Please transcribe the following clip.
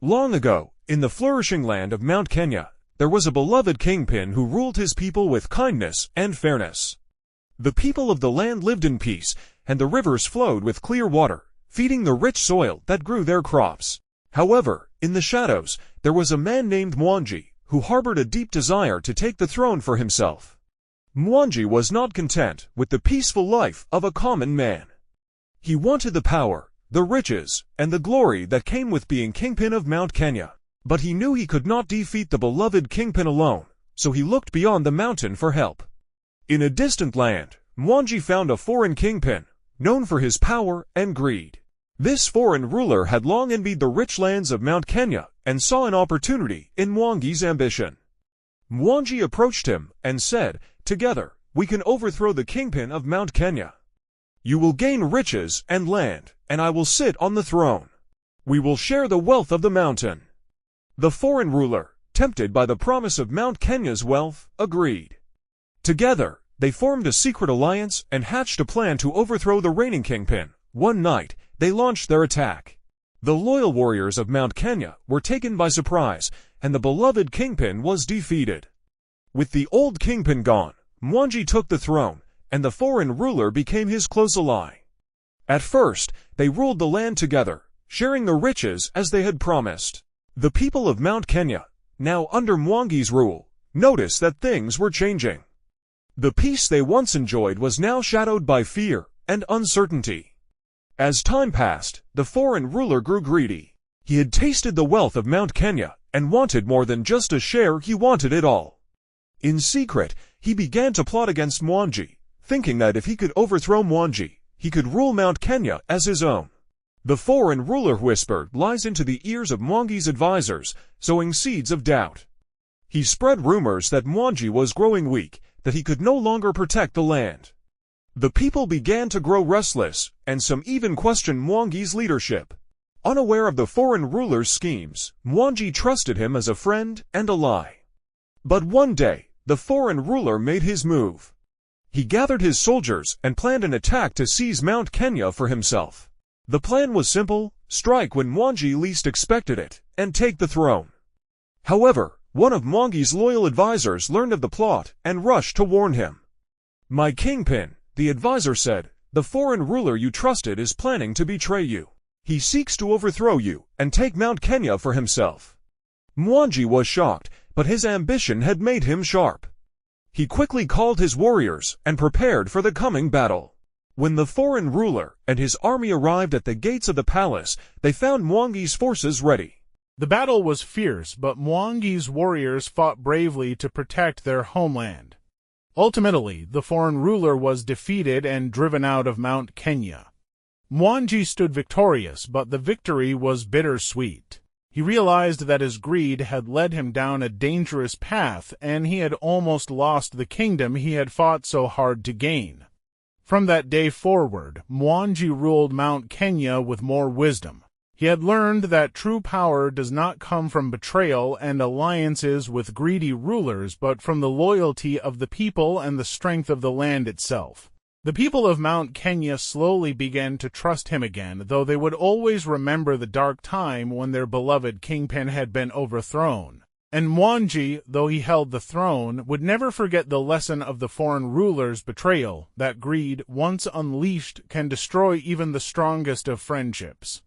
Long ago, in the flourishing land of Mt.Kenya, there was a beloved Kingpin who ruled his people with kindness and fairness. The people of the land lived in peace, and the rivers flowed with clear water, feeding the rich soil that grew their crops. However, in the shadows, there was a man named Mwangi, who harbored a deep desire to take the throne for himself. Mwangi was not content with the peaceful life of a common man. He wanted the power, the riches, and the glory that came with being Kingpin of Mt.Kenya. But he knew he could not defeat the beloved Kingpin alone, so he looked beyond the mountain for help. In a distant land, Mwangi found a foreign Kingpin, known for his power and greed. This foreign ruler had long envied the rich lands of Mt.Kenya and saw an opportunity in Mwangi's ambition. Mwangi approached him and said, "Together, we can overthrow the Kingpin of Mt.Kenya. You will gain riches and land, and I will sit on the throne. We will share the wealth of the mountain." The foreign ruler, tempted by the promise of Mt.Kenya's wealth, agreed. Together, they formed a secret alliance and hatched a plan to overthrow the reigning Kingpin. One night, they launched their attack. The loyal warriors of Mt.Kenya were taken by surprise, and the beloved Kingpin was defeated. With the old Kingpin gone, Mwangi took the throne, and the foreign ruler became his close ally. At first, they ruled the land together, sharing the riches as they had promised. The people of Mt.Kenya, now under Mwangi's rule, noticed that things were changing. The peace they once enjoyed was now shadowed by fear and uncertainty. As time passed, the foreign ruler grew greedy. He had tasted the wealth of Mt.Kenya and wanted more than just a share, he wanted it all. In secret, he began to plot against Mwangi, thinking that if he could overthrow Mwangi, he could rule Mt.Kenya as his own. The foreign ruler whispered lies into the ears of Mwangi's advisors, sowing seeds of doubt. He spread rumors that Mwangi was growing weak, that he could no longer protect the land. The people began to grow restless, and some even questioned Mwangi's leadership. Unaware of the foreign ruler's schemes, Mwangi trusted him as a friend and ally. But one day, the foreign ruler made his move. He gathered his soldiers and planned an attack to seize Mt.Kenya for himself. The plan was simple: strike when Mwangi least expected it, and take the throne. However, one of Mwangi's loyal advisors learned of the plot and rushed to warn him. "My Kingpin," the advisor said, "the foreign ruler you trusted is planning to betray you. He seeks to overthrow you and take Mt.Kenya for himself." Mwangi was shocked, but his ambition had made him sharp. He quickly called his warriors and prepared for the coming battle. When the foreign ruler and his army arrived at the gates of the palace, they found Mwangi's forces ready. The battle was fierce, but Mwangi's warriors fought bravely to protect their homeland. Ultimately, the foreign ruler was defeated and driven out of Mt.Kenya. Mwangi stood victorious, but the victory was bittersweet. He realized that his greed had led him down a dangerous path, and he had almost lost the kingdom he had fought so hard to gain. From that day forward, Mwangi ruled Mt.Kenya with more wisdom. He had learned that true power does not come from betrayal and alliances with greedy rulers, but from the loyalty of the people and the strength of the land itself. The people of Mt.Kenya slowly began to trust him again, though they would always remember the dark time when their beloved Kingpin had been overthrown. And Mwangi, though he held the throne, would never forget the lesson of the foreign ruler's betrayal, that greed, once unleashed, can destroy even the strongest of friendships.